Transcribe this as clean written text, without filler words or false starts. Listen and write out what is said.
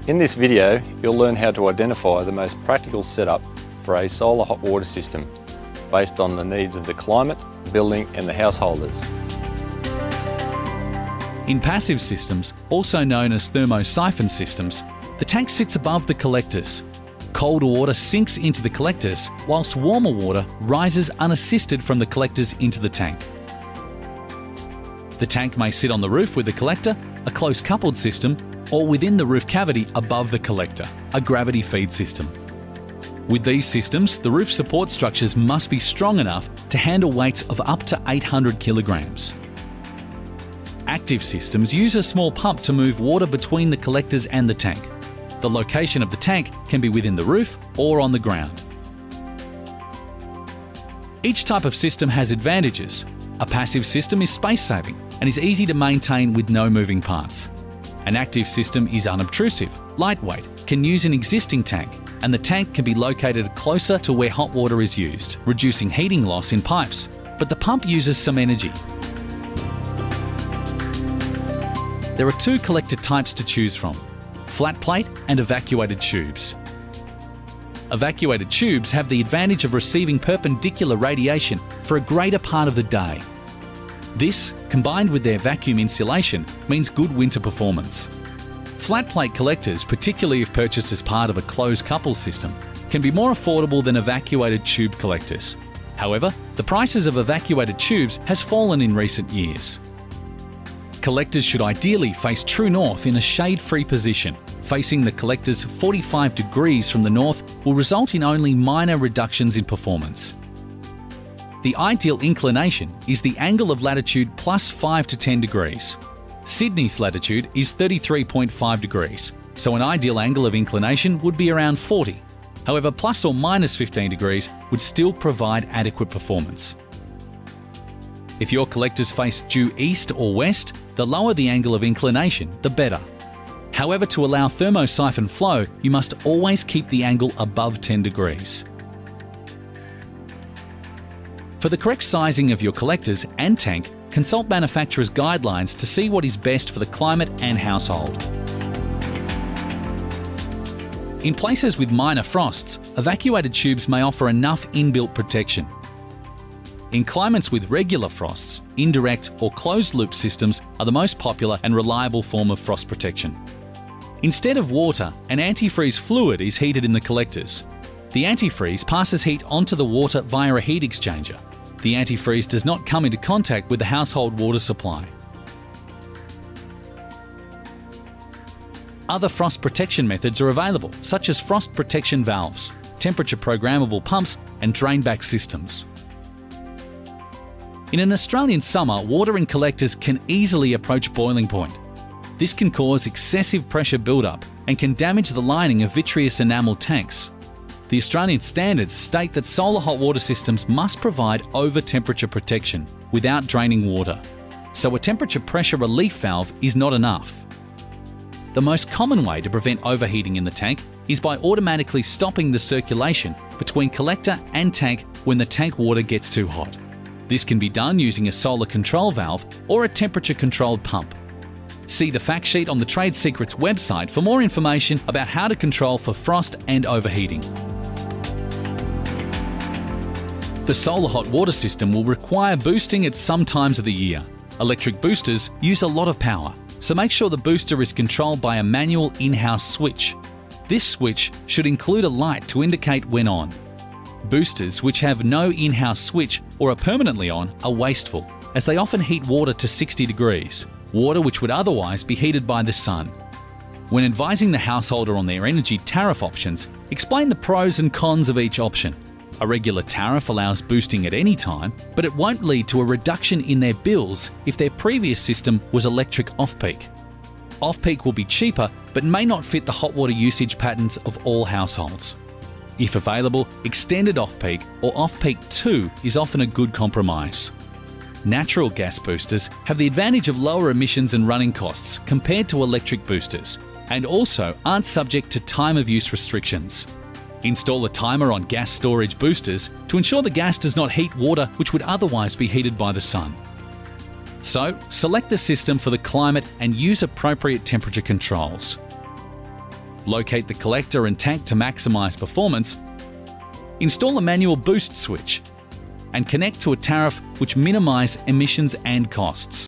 In this video, you'll learn how to identify the most practical setup for a solar hot water system based on the needs of the climate, building and the householders. In passive systems, also known as thermosiphon systems, the tank sits above the collectors. Colder water sinks into the collectors, whilst warmer water rises unassisted from the collectors into the tank. The tank may sit on the roof with the collector, a close-coupled system, or within the roof cavity above the collector, a gravity feed system. With these systems, the roof support structures must be strong enough to handle weights of up to 800 kilograms. Active systems use a small pump to move water between the collectors and the tank. The location of the tank can be within the roof or on the ground. Each type of system has advantages. A passive system is space-saving and is easy to maintain with no moving parts. An active system is unobtrusive, lightweight, can use an existing tank, and the tank can be located closer to where hot water is used, reducing heating loss in pipes, but the pump uses some energy. There are two collector types to choose from: flat plate and evacuated tubes. Evacuated tubes have the advantage of receiving perpendicular radiation for a greater part of the day. This, combined with their vacuum insulation, means good winter performance. Flat plate collectors, particularly if purchased as part of a closed couple system, can be more affordable than evacuated tube collectors. However, the prices of evacuated tubes has fallen in recent years. Collectors should ideally face true north in a shade-free position. Facing the collectors 45 degrees from the north will result in only minor reductions in performance. The ideal inclination is the angle of latitude plus 5 to 10 degrees. Sydney's latitude is 33.5 degrees, so an ideal angle of inclination would be around 40. However, plus or minus 15 degrees would still provide adequate performance. If your collectors face due east or west, the lower the angle of inclination, the better. However, to allow thermosiphon flow, you must always keep the angle above 10 degrees. For the correct sizing of your collectors and tank, consult manufacturer's guidelines to see what is best for the climate and household. In places with minor frosts, evacuated tubes may offer enough inbuilt protection. In climates with regular frosts, indirect or closed-loop systems are the most popular and reliable form of frost protection. Instead of water, an antifreeze fluid is heated in the collectors. The antifreeze passes heat onto the water via a heat exchanger. The antifreeze does not come into contact with the household water supply. Other frost protection methods are available, such as frost protection valves, temperature programmable pumps, and drainback systems. In an Australian summer, water in collectors can easily approach boiling point. This can cause excessive pressure buildup and can damage the lining of vitreous enamel tanks. The Australian standards state that solar hot water systems must provide over-temperature protection without draining water, so a temperature pressure relief valve is not enough. The most common way to prevent overheating in the tank is by automatically stopping the circulation between collector and tank when the tank water gets too hot. This can be done using a solar control valve or a temperature-controlled pump. See the fact sheet on the Trade Secrets website for more information about how to control for frost and overheating. The solar hot water system will require boosting at some times of the year. Electric boosters use a lot of power, so make sure the booster is controlled by a manual in-house switch. This switch should include a light to indicate when on. Boosters which have no in-house switch or are permanently on are wasteful, as they often heat water to 60 degrees, water which would otherwise be heated by the sun. When advising the householder on their energy tariff options, explain the pros and cons of each option. A regular tariff allows boosting at any time, but it won't lead to a reduction in their bills if their previous system was electric off-peak. Off-peak will be cheaper, but may not fit the hot water usage patterns of all households. If available, extended off-peak or off-peak 2 is often a good compromise. Natural gas boosters have the advantage of lower emissions and running costs compared to electric boosters, and also aren't subject to time of use restrictions. Install a timer on gas storage boosters to ensure the gas does not heat water which would otherwise be heated by the sun. So, select the system for the climate and use appropriate temperature controls. locate the collector and tank to maximise performance, install a manual boost switch, and connect to a tariff which minimise emissions and costs.